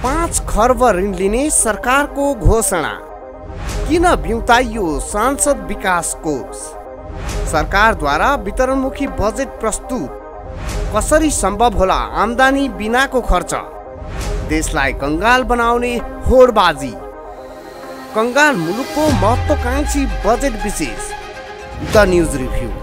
5 खर्ब ऋण लिने सरकारको घोषणा। किन बिउताइयो सांसद विकास कोष? सरकारद्वारा वितरणमुखी बजेट प्रस्तुत। कसरी सम्भव होला आम्दानी बिनाको खर्च? देशलाई कंगाल बनाउने होडबाजी। कंगाल मुलुकको महत्त्वाकांक्षी बजेट विशेष। The news review.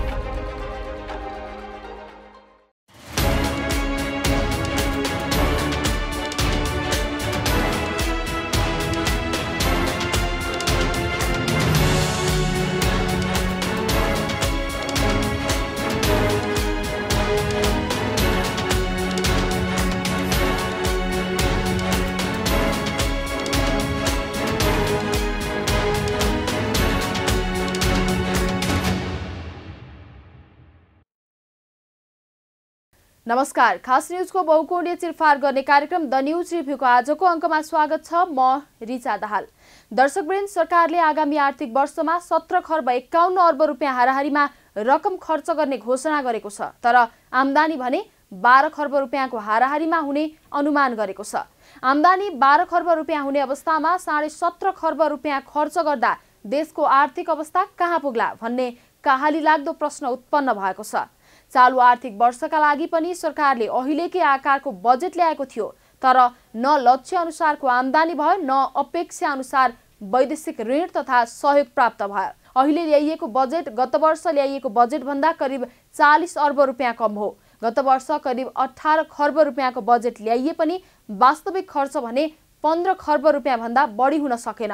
नमस्कार, खास न्यूजको बहुकोणीय चिरफार गर्ने कार्यक्रम द न्यूज रिभ्यूको आजको अङ्कमा स्वागत छ। म रिचा दाहाल। दर्शकवृन्द, सरकारले आगामी आर्थिक वर्षमा 17 खर्ब 51 अर्ब रुपियाँ हाराहारीमा रकम खर्च गर्ने घोषणा गरेको छ। तर आम्दानी भने 12 खर्ब रुपियाँको हाराहारीमा हुने अनुमान गरेको छ। आम्दानी 12 खर्ब रुपियाँ हुने अवस्थामा 17.5 खर्ब रुपियाँ खर्च गर्दा देशको आर्थिक अवस्था कहाँ पुग्ला भन्ने कहाली लाग्दो प्रश्न उत्पन्न भएको छ। चालु आर्थिक वर्षका लागि पनि सरकारले अहिलेकै आकारको बजेट ल्याएको थियो, तर न लक्ष्य अनुसारको आम्दानी भयो, न अपेक्षा अनुसार वैदेशिक ऋण तथा सहयोग प्राप्त भयो। अहिले ल्याइएको बजेट गत वर्ष ल्याइएको बजेट भन्दा करिब 40 अर्ब रुपियाँ कम हो। गत वर्ष करिब 18 खर्ब रुपियाँको बजेट ल्याइए पनि वास्तविक खर्च भने 15 खर्ब रुपियाँ भन्दा बढी हुन सकेन।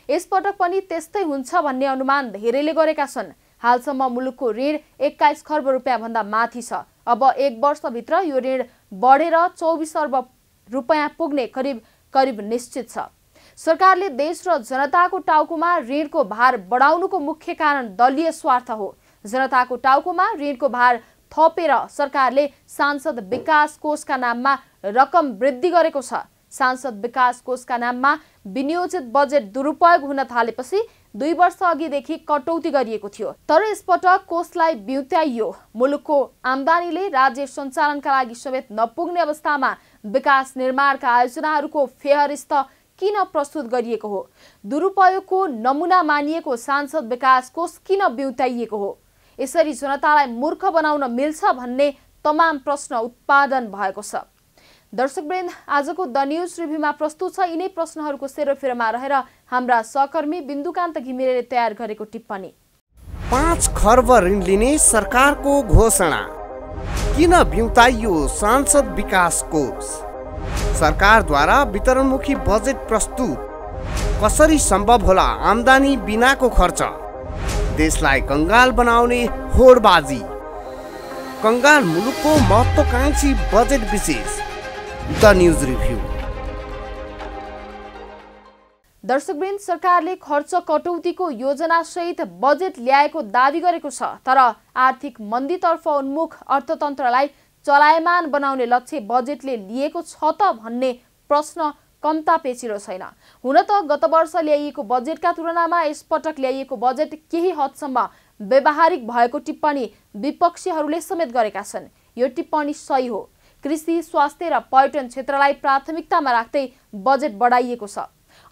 यसपटक पनि त्यस्तै हुन्छ भन्ने अनुमान धेरैले गरेका छन्। हालसम्म मुलुकको ऋण 21 खर्ब रुपियाँ भन्दा माथि छ। अब 1 वर्षभित्र यो ऋण बढेर 24 अर्ब रुपियाँ पुग्ने करिब निश्चित छ। सरकारले देश र जनताको टाउकोमा ऋणको भार बढाउनुको मुख्य कारण दलीय स्वार्थ हो। जनताको टाउकोमा ऋणको भार थपेर सरकारले सांसद विकास कोषका नाममा रकम वृद्धि गरेको छ। सांसद विकास कोषका नाममा विनियोजित बजेट दुरुपयोग हुन थालेपछि 2 वर्ष अघिदेखि कटौती गरिएको थियो, तर यसपटक कोषलाई बिउत्याइयो। मुलुकको आम्दानीले राज्य सञ्चालनका लागि समेत नपुग्ने अवस्थामा विकास निर्माणका आयोजनाहरूको फेहरिस्त किन प्रस्तुत गरिएको हो? दुरुपयोगको नमुना मानिएको सांसद विकास कोष किन बिउत्याइएको हो? यसरी जनतालाई मूर्ख बनाउन मिल्छ भन्ने तमाम प्रश्न उत्पादन भएको छ। दर्शकवृन्द, आजको द न्यूज रिभ्यूमा प्रस्तुत छ यिनै प्रश्नहरूको सेरोफेरोमा रहेर हाम्रा सहकर्मी बिन्दुकान्त घिमिरेले तयार गरेको टिप्पणी। 5 खर्ब ऋण लिने सरकारको घोषणा। किन बिउताइयो सांसद विकास कोष? सरकारद्वारा वितरणमुखी बजेट प्रस्तुत। कसरी सम्भव होला आम्दानी बिनाको खर्च? देशलाई कंगाल बनाउने होडबाजी। कंगाल मुलुकको महत्त्वाकांक्षी बजेट विशेष। The news review. दर्शकवृन्द, सरकारले खर्च कटौतीको योजना सहित बजेट ल्याएको दावी गरेको छ, तर आर्थिक मन्दीतर्फ उन्मुख अर्थतन्त्रलाई चलायमान बनाउने लक्ष्य बजेटले लिएको छ त भन्ने प्रश्न कम्ता पेचिलो छैन। हुन त गत वर्ष ल्याइएको बजेटका तुलनामा यसपटक ल्याइएको बजेट केही हदसम्म व्यावहारिक भएको टिप्पणी विपक्षीहरूले समेत गरेका छन्। यो टिप्पणी सही हो। कृषि, स्वास्थ्य र पर्यटन क्षेत्रलाई प्राथमिकतामा राख्दै बजेट बढाइएको छ।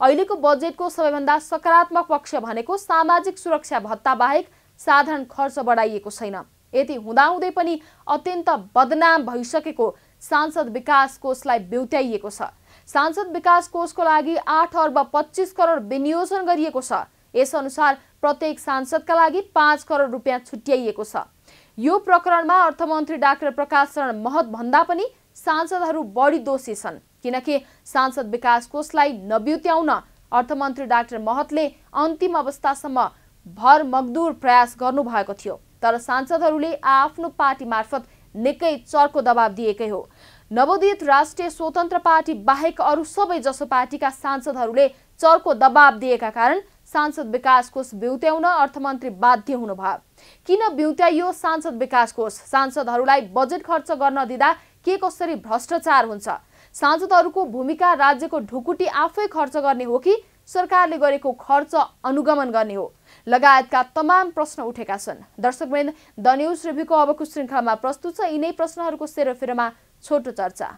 अहिलेको बजेटको सबैभन्दा सकारात्मक पक्ष भनेको सामाजिक सुरक्षा भत्ता बाहेक साधारण खर्च बढाइएको छैन। यति हुँदाहुँदै पनि अत्यन्त बदनाम भइसकेको सांसद विकास कोषलाई बिउत्याइएको छ। सांसद विकास कोषको लागि 8 अर्ब 25 करोड विनियोजन गरिएको छ। यसअनुसार प्रत्येक सांसदका लागि 5 करोड रुपियाँ छुट्याइएको छ। यो प्रकरणमा अर्थमन्त्री डाक्टर प्रकाश शरण महत भन्दा पनि सांसदहरू बढी दोषी छन्, किनकि सांसद विकास कोषलाई नबिउत्याउन अर्थमन्त्री डाक्टर महतले अन्तिम अवस्थासम्म भरमग्दुर प्रयास गर्नुभएको थियो। तर सांसदहरूले आफ्नो पार्टी मार्फत निकै चर्को दबाब दिएकै हो। नवोदित राष्ट्रिय स्वतन्त्र पार्टी बाहेक अरू सबै जसो पार्टीका सांसदहरूले चर्को दबाब दिएका कारण सांसद विकास कोष बिउत्याउन अर्थमन्त्री बाध्य हुनुभयो। किन बिउत्याइयो सांसद विकास कोष? सांसदहरूलाई बजेट खर्च गर्न दिँदा के कसरी भ्रष्टाचार हुन्छ? सांसदहरूको भूमिका राज्यको ढुकुटी आफै खर्च गर्ने हो कि सरकारले गरेको खर्च अनुगमन गर्ने हो लगायतका तमाम प्रश्न उठेका छन्। दर्शकवृन्द, द न्यूज रिभ्यूको अबको श्रृङ्खलामा प्रस्तुत छ यिनै प्रश्नहरूको सेरोफेरोमा छोटो चर्चा।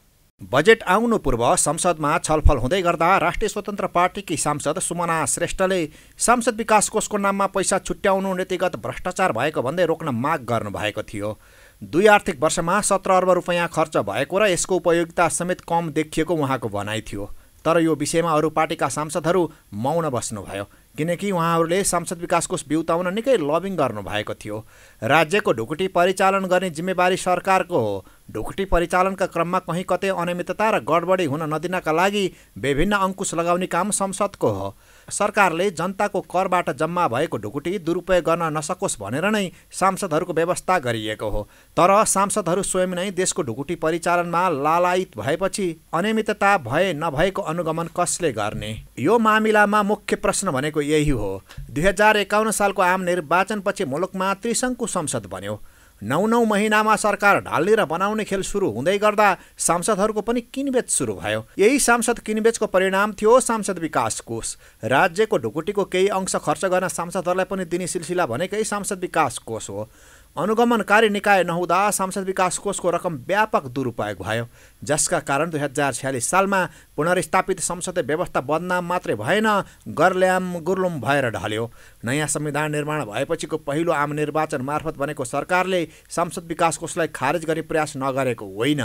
बजेट आउनु पूर्व संसदमा छलफल हुँदै गर्दा राष्ट्रिय स्वतन्त्र पार्टीकी सांसद सुमना श्रेष्ठले सांसद विकास कोषको नाममा पैसा छुट्याउनु नीतिगत भ्रष्टाचार भएको भन्दै रोक्न माग गर्नुभएको थियो। 2 आर्थिक वर्षमा 17 अर्ब रुपैयाँ खर्च भएको र यसको उपयोगिता समेत कम देखिएको उहाँको भनाइ थियो। तर यो विषयमा अरू पार्टीका सांसदहरू मौन बस्नुभयो, किनकि उहाँहरूले सांसद विकास कोष बिउताउन निकै लबिङ गर्नुभएको थियो। राज्यको ढुकुटी परिचालन गर्ने जिम्मेवारी सरकारको हो। ढुकुटी परिचालनका क्रममा कहीँ कतै अनियमितता र गडबडी हुन नदिनका लागि विभिन्न अङ्कुश लगाउने काम संसदको हो। सरकारले जनताको करबाट जम्मा भएको ढुकुटी दुरुपयोग गर्न नसकोस् भनेर नै सांसदहरूको व्यवस्था गरिएको हो। तर सांसदहरू स्वयं नै देशको ढुकुटी परिचालनमा लालायित भएपछि अनियमितता भए नभएको अनुगमन कसले गर्ने? यो मामिलामा मुख्य प्रश्न भनेको यही हो। 2051 सालको आम निर्वाचनपछि मुलुकमा त्रिशङ्कु संसद बन्यो। 9 महिनामा सरकार ढाल्ने र बनाउने खेल सुरु हुँदै गर्दा सांसदहरूको पनि किनबेच सुरु भयो। यही सांसद किनबेचको परिणाम थियो सांसद विकास कोष। राज्यको ढुकुटीको केही अंश खर्च गर्न सांसदहरूलाई पनि दिने सिलसिला भनेकै सांसद विकास कोष हो। अनुगमनकारी निकाय नहुँदा सांसद विकास कोषको रकम व्यापक दुरुपयोग भयो, जसका कारण 2046 सालमा पुनर्स्थापित संसदीय व्यवस्था बदनाम मात्रै भएन, गर्ल्याम गुर्लुम भएर ढल्यो। नयाँ संविधान निर्माण भएपछिको पहिलो आम निर्वाचन मार्फत बनेको सरकारले सांसद विकास कोषलाई खारेज गर्ने प्रयास नगरेको होइन।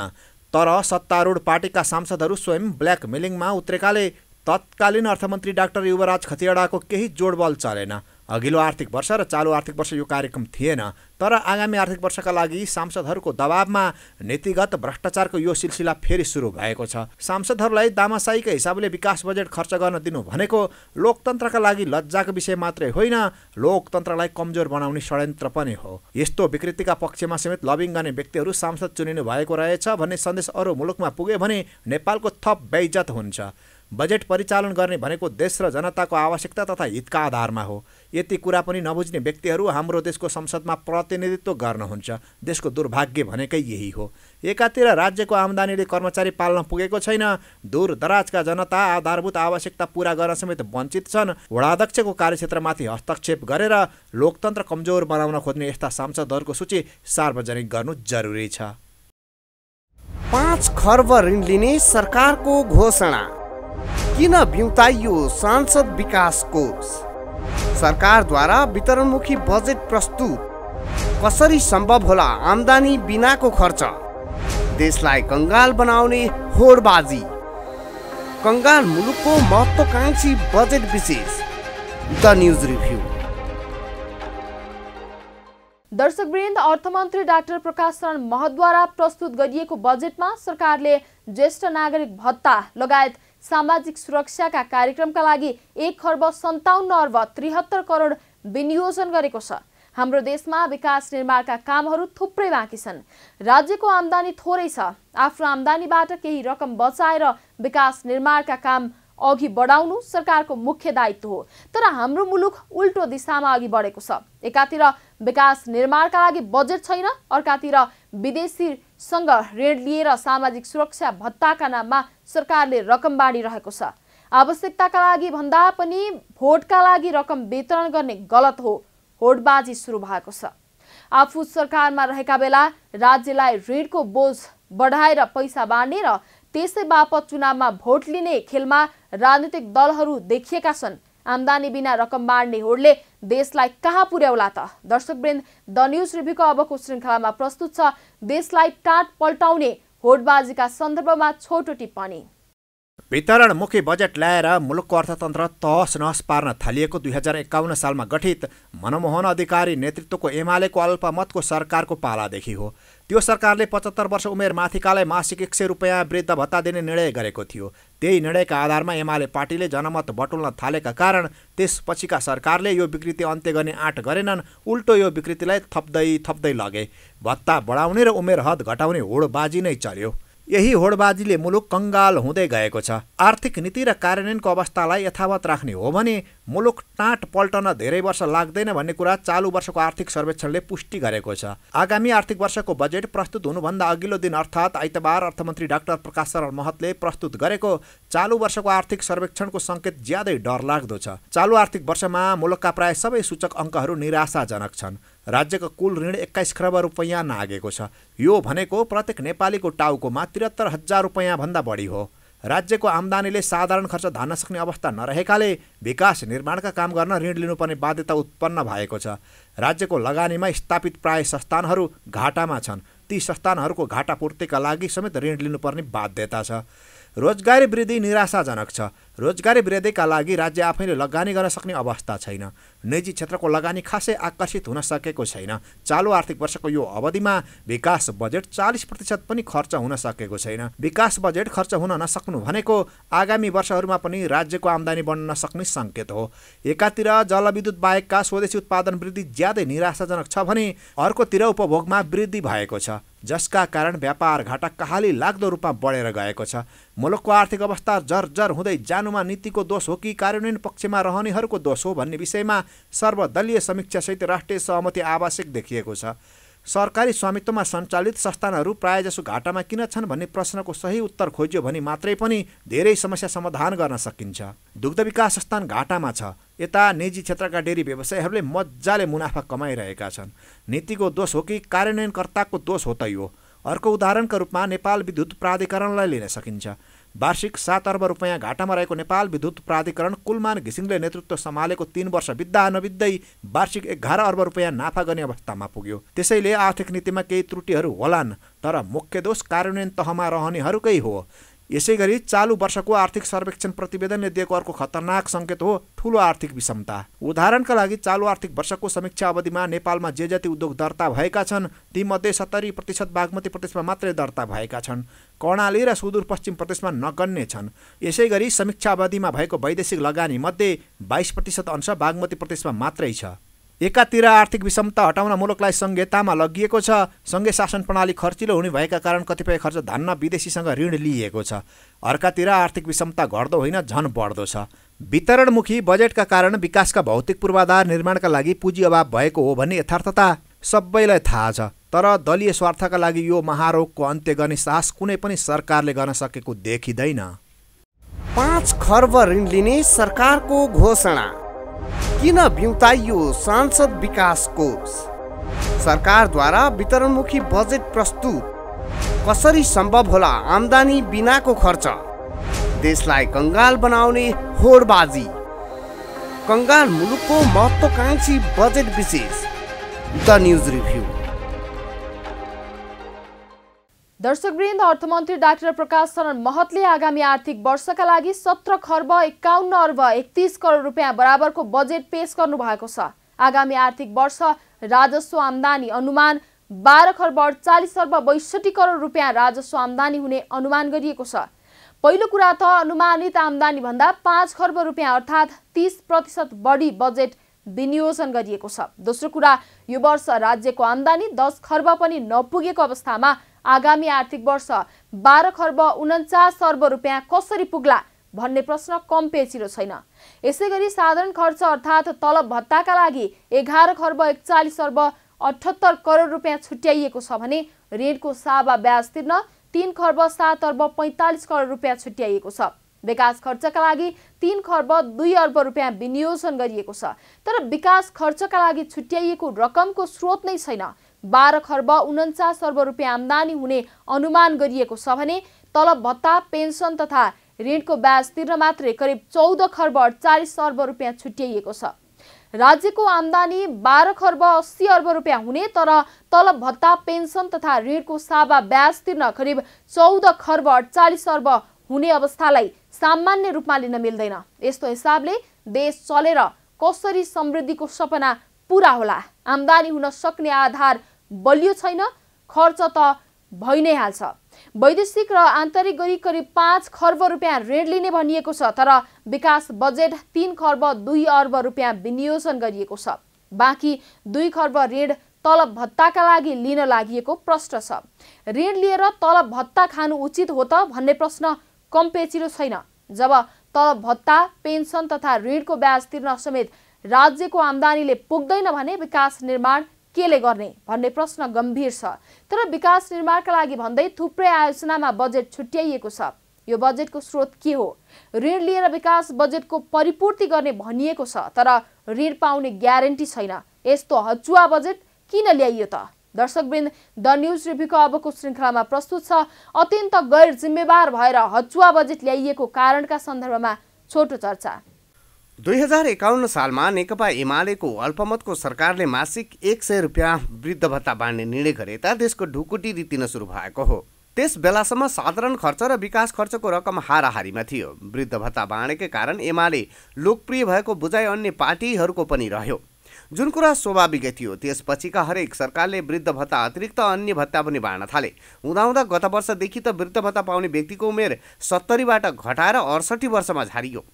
तर सत्तारूढ पार्टीका सांसदहरू स्वयं ब्ल्याकमेलिङमा उत्रेकाले तत्कालीन अर्थमन्त्री डाक्टर युवराज खतिवडाको केही जोडबल चलेन। अघिल्लो आर्थिक वर्ष र चालु आर्थिक वर्ष यो कार्यक्रम थिएन। तर आगामी आर्थिक वर्षका लागि सांसदहरूको दबावमा नीतिगत भ्रष्टाचारको यो सिलसिला फेरि सुरु भएको छ। सांसदहरूलाई दामासाईका हिसाबले विकास बजेट खर्च गर्न दिनु भनेको लोकतन्त्रका लागि लज्जाको विषय मात्रै होइन, लोकतन्त्रलाई कमजोर बनाउने षड्यन्त्र पनि हो। यस्तो विकृतिका पक्षमा समेत लबिङ गर्ने व्यक्तिहरू सांसद चुनिनु भएको रहेछ भन्ने सन्देश अरू मुलुकमा पुग्यो भने नेपालको थप बेइज्जत हुन्छ। बजेट परिचालन गर्ने भनेको देश र जनताको आवश्यकता तथा हितका आधारमा हो। यति कुरा पनि नबुझ्ने व्यक्तिहरू हाम्रो देशको संसदमा प्रतिनिधित्व गर्नुहुन्छ। देशको दुर्भाग्य भनेकै यही हो। एकातिर राज्यको आम्दानीले कर्मचारी पाल्न पुगेको छैन, दूरदराजका जनता आधारभूत आवश्यकता पूरा गर्न समेत वञ्चित छन्। वडाध्यक्षको कार्यक्षेत्रमाथि हस्तक्षेप गरेर लोकतन्त्र कमजोर बनाउन खोज्ने यस्ता सांसदहरूको सूची सार्वजनिक गर्नु जरुरी छ। 5 खर्ब ऋण लिने सरकारको घोषणा। किन बिउताइयो सांसद विकास कोष? सरकारद्वारा वितरणमुखी बजेट प्रस्तुत। कसरी सम्भव होला आम्दानी बिनाको खर्च? देशलाई कंगाल बनाउने होडबाजी। कंगाल मुलुकको महत्त्वाकांक्षी बजेट विशेष द न्यूज रिभ्यू। दर्शकवृन्द, अर्थमन्त्री डाक्टर प्रकाश शरण महतद्वारा प्रस्तुत गरिएको बजेटमा सरकारले ज्येष्ठ नागरिक भत्ता लगायत सामाजिक सुरक्षाका कार्यक्रमका लागि 1,57,73 करोड विनियोजन गरेको छ। हाम्रो देशमा विकास निर्माणका कामहरू थुप्रै बाँकी छन्। राज्यको आम्दानी थोरै छ। आफ्नो आम्दानीबाट केही रकम बचाएर विकास निर्माणका काम अघि बढाउनु सरकारको मुख्य दायित्व हो। तर हाम्रो मुलुक उल्टो दिशामा अघि बढेको छ। एकातिर विकास निर्माणका लागि बजेट छैन, अर्कातिर विदेशीसँग ऋण लिएर सामाजिक सुरक्षा भत्ताका नाममा सरकारले रकम बाँडिरहेको छ। आवश्यकताका लागि भन्दा पनि भोटका लागि रकम वितरण गर्ने गलत हो। होडबाजी सुरु भएको छ। आफू सरकारमा रहेका बेला राज्यलाई ऋणको बोझ बढाएर पैसा बाँड्ने र त्यसै बापत चुनावमा भोट लिने खेलमा राजनीतिक दलहरू देखिएका छन्। आम्दानी बिना रकम बाँड्ने होडले देशलाई कहाँ पुर्याउला त? दर्शकवृन्द, द न्यूज रिभ्यूको अबको श्रृङ्खलामा प्रस्तुत छ देशलाई टाट पल्टाउने होडबाजीका सन्दर्भमा छोटो टिप्पणी। वितरणमुखी बजेट ल्याएर मुलुकको अर्थतन्त्र तहस नहस पार्न थालिएको 2051 सालमा गठित मनमोहन अधिकारी नेतृत्वको एमालेको अल्पमतको सरकारको पालादेखि हो। त्यो सरकारले 75 वर्ष उमेर माथिकालाई मासिक 100 रुपैयाँ वृद्ध भत्ता दिने निर्णय गरेको थियो। त्यही निर्णयका आधारमा एमाले पार्टीले जनमत बटुल्न थालेका कारण त्यसपछिका सरकारले यो विकृति अन्त्य गर्ने आँट गरेनन्, उल्टो यो विकृतिलाई थप्दै लगे। भत्ता बढाउने र उमेर हद घटाउने होडबाजी नै चल्यो। यही होडबाजीले मुलुक कंगाल हुँदै गएको छ। आर्थिक नीति र कार्यान्वयनको अवस्थालाई यथावत राख्ने हो भने मुलुक टाँट पल्टन धेरै वर्ष लाग्दैन भन्ने कुरा चालु वर्षको आर्थिक सर्वेक्षणले पुष्टि गरेको छ। आगामी आर्थिक वर्षको बजेट प्रस्तुत हुनुभन्दा अघिल्लो दिन अर्थात् आइतबार अर्थमन्त्री डाक्टर प्रकाश शरण महतले प्रस्तुत गरेको चालु वर्षको आर्थिक सर्वेक्षणको सङ्केत ज्यादै डरलाग्दो छ। चालु आर्थिक वर्षमा मुलुकका प्राय सबै सूचक अङ्कहरू निराशाजनक छन्। राज्यको कुल ऋण 21 खर्ब रुपैयाँ नागेको छ। यो भनेको प्रत्येक नेपालीको टाउकोमा 73,000 रुपैयाँ भन्दा बढी हो। राज्यको आम्दानीले साधारण खर्च धान्न सक्ने अवस्था नरहेकाले विकास निर्माणका काम गर्न ऋण लिनुपर्ने बाध्यता उत्पन्न भएको छ। राज्यको लगानीमा स्थापित प्राय संस्थानहरू घाटामा छन्। ती संस्थानहरूको घाटा पूर्तिका लागि समेत ऋण लिनुपर्ने बाध्यता छ। रोजगारी वृद्धि निराशाजनक छ। रोजगारी वृद्धिका लागि राज्य आफैले लगानी गर्न सक्ने अवस्था छैन। निजी क्षेत्रको लगानी खासै आकर्षित हुन सकेको छैन। चालु आर्थिक वर्षको यो अवधिमा विकास बजेट 40% पनि खर्च हुन सकेको छैन। विकास बजेट खर्च हुन नसक्नु भनेको आगामी वर्षहरूमा पनि राज्यको आम्दानी बढ्न नसक्ने सङ्केत हो। एकातिर जलविद्युत बाहेकका स्वदेशी उत्पादन वृद्धि ज्यादै निराशाजनक छ भने अर्कोतिर उपभोगमा वृद्धि भएको छ, जसका कारण व्यापार घाटा कहाली लाग्दो रूपमा बढेर गएको छ। मुलुकको आर्थिक अवस्था जर्जर हुँदै जानुमा नीतिको दोष हो कि कार्यान्वयन पक्षमा रहनेहरूको दोष हो भन्ने विषयमा सर्वदलीय समीक्षासहित राष्ट्रिय सहमति आवश्यक देखिएको छ। सरकारी स्वामित्वमा सञ्चालित संस्थानहरू प्रायजसो घाटामा किन छन् भन्ने प्रश्नको सही उत्तर खोज्यो भने मात्रै पनि धेरै समस्या समाधान गर्न सकिन्छ। दुग्ध विकास संस्थान घाटामा छ। यता निजी क्षेत्रका डेरी व्यवसायीहरूले मजाले मुनाफा कमाइरहेका छन्। नीतिको दोष हो कि कार्यान्वयनकर्ताको दोष हो त यो? अर्को उदाहरणका रूपमा नेपाल विद्युत प्राधिकरणलाई लिन सकिन्छ। वार्षिक 7 अर्ब रुपैयाँ घाटामा रहेको नेपाल विद्युत प्राधिकरण कुलमान घिसिङले नेतृत्व सम्हालेको 3 वर्ष बित्दा नबित्दै वार्षिक 11 अर्ब रुपैयाँ नाफा गर्ने अवस्थामा पुग्यो। त्यसैले आर्थिक नीतिमा केही त्रुटिहरू होलान्, तर मुख्य दोष कार्यान्वयन तहमा रहनेहरूकै हो। यसैगरी चालु वर्षको आर्थिक सर्वेक्षण प्रतिवेदनले दिएको अर्को खतरनाक सङ्केत हो ठूलो आर्थिक विषमता। उदाहरणका लागि चालु आर्थिक वर्षको समीक्षा अवधिमा नेपालमा जे जति उद्योग दर्ता भएका छन् तीमध्ये 70% बागमती प्रदेशमा मात्रै दर्ता भएका छन्। कर्णाली र सुदूरपश्चिम प्रदेशमा नगण्य छन्। यसैगरी समीक्षा अवधिमा भएको वैदेशिक लगानी मध्ये 22% अंश बागमती प्रदेशमा मात्रै छ। एकातिर आर्थिक विषमता हटाउन मुलुकलाई संघीयतामा लगिएको छ। संघीय शासन प्रणाली खर्चिलो हुने भएका कारण कतिपय खर्च धान्न विदेशीसँग ऋण लिइएको छ। अर्कातिर आर्थिक विषमता घट्दो होइन, झन बढ्दो छ। वितरणमुखी बजेटका कारण विकासका भौतिक पूर्वाधार निर्माणका लागि पुँजी अभाव भएको हो भन्ने यथार्थता सबैलाई थाहा छ। तर दलीय स्वार्थका लागि यो महारोगको अन्त्य गर्ने साहस कुनै पनि सरकारले गर्न सकेको देखिँदैन। 5 खर्ब ऋण लिने सरकारको घोषणा। किन बिउताइयो सांसद विकास कोष? सरकारद्वारा वितरणमुखी बजेट प्रस्तुत। कसरी सम्भव होला आम्दानी बिनाको खर्च? देशलाई कंगाल बनाउने होडबाजी। कंगाल मुलुकको महत्त्वाकांक्षी बजेट विशेष द न्यूज रिभ्यू। दर्शकवृन्द, अर्थमन्त्री डाक्टर प्रकाश शरण महतले आगामी आर्थिक वर्षका लागि 17 खर्ब 51 अर्ब 31 करोड रुपियाँ बराबरको बजेट पेश गर्नु भएको छ। आगामी आर्थिक वर्ष राजस्व आम्दानी अनुमान 12 खर्ब 48 अर्ब 62 करोड रुपियाँ राजस्व आम्दानी हुने अनुमान गरिएको छ। पहिलो कुरा त अनुमानित आम्दानी भन्दा 5 खर्ब रुपियाँ अर्थात् 30% बढी बजेट विनियोजन गरिएको छ। दोस्रो कुरा, यो वर्ष राज्यको आम्दानी 10 खर्ब पनि नपुगेको अवस्थामा आगामी आर्थिक वर्ष 12 खर्ब 49 अर्ब रुपियाँ कसरी पुग्ला भन्ने प्रश्न कम पेचिलो छैन। यसैगरी साधारण खर्च अर्थात् तलब भत्ताका लागि 11 खर्ब 41 अर्ब 78 करोड रुपियाँ छुट्याइएको छ भने ऋणको सावा ब्याज तिर्न 3 खर्ब 7 अर्ब 45 करोड रुपियाँ छुट्याइएको छ। विकास खर्चका लागि 3 खर्ब 2 अर्ब रुपियाँ विनियोजन गरिएको छ। तर विकास खर्चका लागि छुट्याइएको रकमको स्रोत नै छैन। 12 खर्ब 49 अर्ब रुपियाँ आम्दानी हुने अनुमान गरिएको छ भने तलब भत्ता, पेन्सन तथा ऋणको ब्याज तिर्न मात्रै करिब 14 खर्ब 48 अर्ब रुपियाँ छुट्याइएको छ। राज्यको आम्दानी 12 खर्ब 80 अर्ब रुपियाँ हुने तर तलब भत्ता, पेन्सन तथा ऋणको सावा ब्याज तिर्न करिब 14 खर्ब 48 अर्ब हुने अवस्थालाई सामान्य रूपमा लिन मिल्दैन। यस्तो हिसाबले देश चलेर कसरी समृद्धिको सपना पूरा होला? आम्दानी हुन सक्ने आधार बलियो छैन, खर्च त भइ नै हाल्छ। वैदेशिक र आन्तरिक गरी करिब 5 खर्ब रुपियाँ ऋण लिने भनिएको छ, तर विकास बजेट 3 खर्ब 2 अर्ब रुपियाँ विनियोजन गरिएको छ। बाँकी 2 खर्ब ऋण तलब भत्ताका लागि लिन लागि प्रश्न छ। ऋण लिएर तलब भत्ता खानु उचित हो त भन्ने प्रश्न कम पेचिलो छैन। जब तलब भत्ता, पेन्सन तथा ऋणको ब्याज तिर्न समेत राज्यको आम्दानीले पुग्दैन भने विकास निर्माण केले गर्ने भन्ने प्रश्न गम्भीर छ। तर विकास निर्माणका लागि भन्दै थुप्रै आयोजनामा बजेट छुट्याइएको छ। यो बजेटको स्रोत के हो? ऋण लिएर विकास बजेटको परिपूर्ति गर्ने भनिएको छ, तर ऋण पाउने ग्यारेन्टी छैन। यस्तो हचुवा बजेट किन ल्याइयो त? दर्शकवृन्द, द न्यूज रिभ्यूको अबको श्रृङ्खलामा प्रस्तुत छ अत्यन्त गैर जिम्मेवार भएर हचुवा बजेट ल्याइएको कारणका सन्दर्भमा छोटो चर्चा। 2051 सालमा नेकपा एमालेको अल्पमतको सरकारले मासिक 100 रुपियाँ वृद्ध भत्ता बाँड्ने निर्णय गरेता देशको ढुकुटी रित्तिन सुरु भएको हो। त्यस बेलासम्म साधारण खर्च र विकास खर्चको रकम हाराहारीमा थियो। वृद्ध भत्ता बाँडेकै कारण एमाले लोकप्रिय भएको बुझाइ अन्य पार्टीहरूको पनि रह्यो, जुन कुरा स्वाभाविकै थियो। त्यसपछिका हरेक सरकारले वृद्ध भत्ता अतिरिक्त अन्य भत्ता पनि बाँड्न थाले। हुँदाहुँदा गत वर्षदेखि त वृद्ध भत्ता पाउने व्यक्तिको उमेर 70बाट घटाएर 68 वर्षमा झारियो।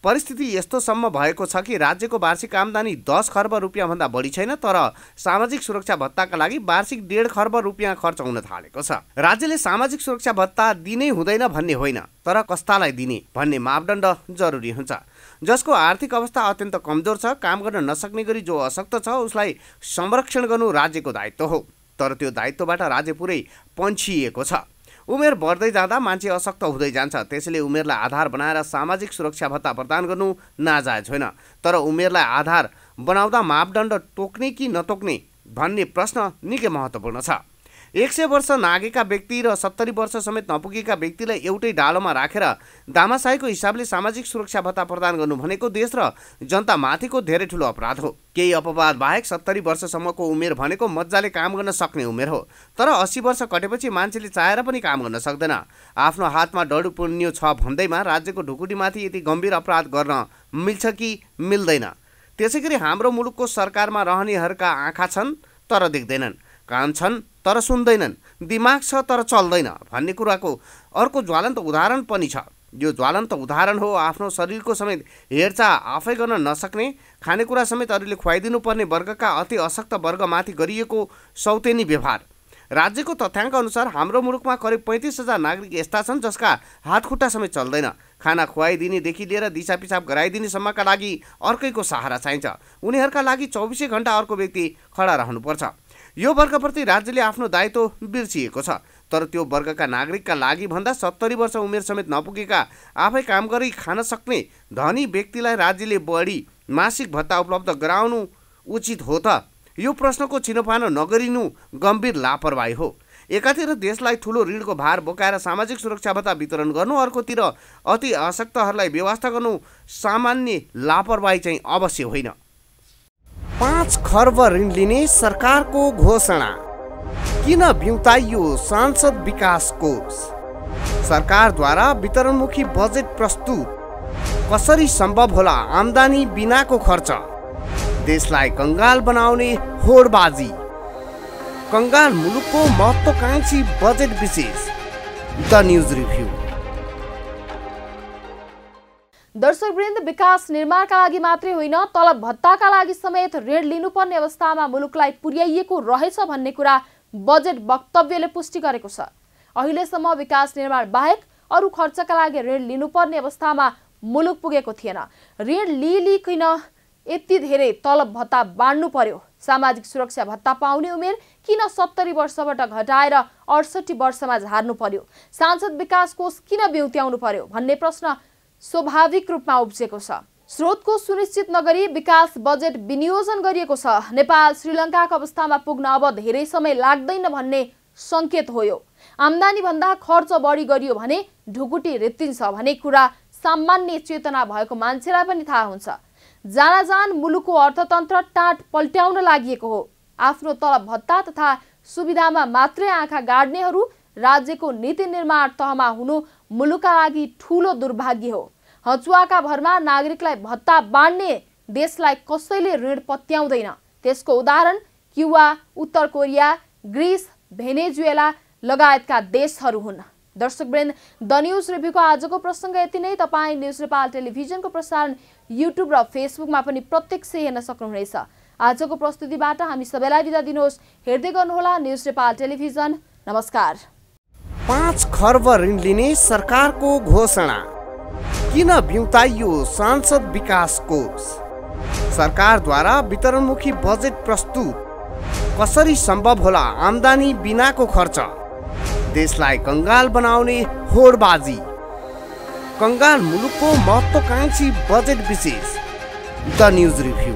परिस्थिति यस्तोसम्म भएको छ कि राज्यको वार्षिक आम्दानी 10 खर्ब रुपियाँभन्दा बढी छैन, तर सामाजिक सुरक्षा भत्ताका लागि वार्षिक 1.5 खर्ब रुपियाँ खर्च हुन थालेको छ। राज्यले सामाजिक सुरक्षा भत्ता दिनै हुँदैन भन्ने होइन, तर कस्तालाई दिने भन्ने मापदण्ड जरुरी हुन्छ। जसको आर्थिक अवस्था अत्यन्त कमजोर छ, काम गर्न नसक्ने गरी जो अशक्त छ, उसलाई संरक्षण गर्नु राज्यको दायित्व हो। तर त्यो दायित्वबाट राज्य पुरै पन्छिएको छ। उमेर बढ्दै जाँदा मान्छे अशक्त हुँदै जान्छ। त्यसैले उमेरलाई आधार बनाएर सामाजिक सुरक्षा भत्ता प्रदान गर्नु नाजायज होइन। तर उमेरलाई आधार बनाउँदा मापदण्ड तोक्ने कि नतोक्ने भन्ने प्रश्न निकै महत्त्वपूर्ण छ। 100 वर्ष नागेका व्यक्ति र 70 वर्ष समेत नपुगेका व्यक्तिलाई एउटै डालोमा राखेर दामासाहीको हिसाबले सामाजिक सुरक्षा भत्ता प्रदान गर्नु भनेको देश र जनतामाथिको धेरै ठुलो अपराध हो। केही अपवाद बाहेक 70 वर्षसम्मको उमेर भनेको मजाले काम गर्न सक्ने उमेर हो। तर 80 वर्ष कटेपछि मान्छेले चाहेर पनि काम गर्न सक्दैन। आफ्नो हातमा डडु पुण्य छ भन्दैमा राज्यको ढुकुटीमाथि यति गम्भीर अपराध गर्न मिल्छ कि मिल्दैन? त्यसैगरी हाम्रो मुलुकको सरकारमा रहनेहरूका आँखा छन् तर देख्दैनन्, कान छन् तर सुन्दैनन्, दिमाग छ तर चल्दैन भन्ने कुराको अर्को ज्वलन्त उदाहरण पनि छ। यो ज्वलन्त उदाहरण हो आफ्नो शरीरको समेत हेरचाह आफै गर्न नसक्ने, खानेकुरा समेत अरूले खुवाइदिनु पर्ने वर्गका अति अशक्त वर्गमाथि गरिएको सौतेनी व्यवहार। राज्यको तथ्याङ्क अनुसार हाम्रो मुलुकमा करिब 35,000 नागरिक यस्ता छन् जसका हातखुट्टा समेत चल्दैन। खाना खुवाइदिनेदेखि लिएर दिशा पिसाब गराइदिनेसम्मका लागि अर्कैको सहारा चाहिन्छ। उनीहरूका लागि 24 घण्टा अर्को व्यक्ति खडा रहनुपर्छ। यो वर्गप्रति राज्यले आफ्नो दायित्व बिर्सिएको छ। तर त्यो वर्गका नागरिकका लागि भन्दा 70 वर्ष उमेर समेत नपुगेका आफै काम गरी खान सक्ने धनी व्यक्तिलाई राज्यले बढी मासिक भत्ता उपलब्ध गराउनु उचित हो त? यो प्रश्नको छिनोफानो नगरिनु गम्भीर लापरवाही हो। एकातिर देशलाई ठुलो ऋणको भार बोकाएर सामाजिक सुरक्षा भत्ता वितरण गर्नु, अर्कोतिर अति अशक्तहरूलाई व्यवस्था गर्नु सामान्य लापरवाही चाहिँ अवश्य होइन। 5 खर्ब ऋण लिने सरकारको घोषणा किन बिउताइयो सांसद विकास कोष? सरकारद्वारा वितरणमुखी बजेट प्रस्तुत कसरी सम्भव होला? आम्दानी बिनाको खर्च, देशलाई कंगाल बनाउने होडबाजी, कंगाल मुलुकको महत्त्वाकांक्षी बजेट विशेष। The news review. दर्शकवृन्द, विकास निर्माणका लागि मात्रै होइन, तलब भत्ताका लागि समेत ऋण लिनुपर्ने अवस्थामा मुलुकलाई पुर्याइएको रहेछ भन्ने कुरा बजेट वक्तव्यले पुष्टि गरेको छ। अहिलेसम्म विकास निर्माण बाहेक अरू खर्चका लागि ऋण लिनुपर्ने अवस्थामा मुलुक पुगेको थिएन। ऋण लिइकन यति धेरै तलब भत्ता बाँड्नु पर्यो? सामाजिक सुरक्षा भत्ता पाउने उमेर किन 70 वर्षबाट घटाएर 68 वर्षमा झार्नु पर्यो? सांसद विकास कोष किन बेउत्याउनु पर्यो भन्ने प्रश्न स्वाभाविक रूपमा उब्जेको छ। स्रोतको सुनिश्चित नगरी विकास बजेट विनियोजन गरिएको छ। नेपाल श्रीलङ्काको अवस्थामा पुग्न अब धेरै समय लाग्दैन भन्ने संकेत हो यो। आम्दानी भन्दा खर्च बढी गरियो भने ढुकुटी रित्तिन्छ भन्ने कुरा सामान्य चेतना भएको मान्छेलाई पनि थाहा हुन्छ। जानाजान मुलुकको अर्थतन्त्र टाट पल्ट्याउन लागि हो। आफ्नो तलब भत्ता तथा सुविधामा मात्रै आँखा गाड्नेहरू राज्यको नीति निर्माण तहमा हुनु मुलुकका लागि ठूलो दुर्भाग्य हो। हचुवाका भरमा नागरिकलाई भत्ता बाँड्ने देशलाई कसैले ऋण पत्याउँदैन। त्यसको उदाहरण क्युबा, उत्तर कोरिया, ग्रिस, भेनेजुएला लगायतका देशहरू हुन्। दर्शकवृन्द, द न्यूज रिभ्यूको आजको प्रसङ्ग यति नै। तपाईँ न्यूज नेपाल टेलिभिजनको प्रसारण युट्युब र फेसबुकमा पनि प्रत्यक्ष हेर्न सक्नुहुनेछ। आजको प्रस्तुतिबाट हामी सबैलाई बिदा दिनुहोस्। हेर्दै गर्नुहोला न्यूज नेपाल टेलिभिजन। नमस्कार। 5 खर्ब ऋण लिने सरकारको घोषणा किन बिउताइयो सांसद विकास कोष? सरकारद्वारा वितरणमुखी बजेट प्रस्तुत कसरी सम्भव होला आम्दानी बिनाको खर्च? देशलाई कंगाल बनाउने होडबाजी। कंगाल मुलुकको महत्त्वकांक्षी बजेट विशेष द न्यूज रिभ्यू।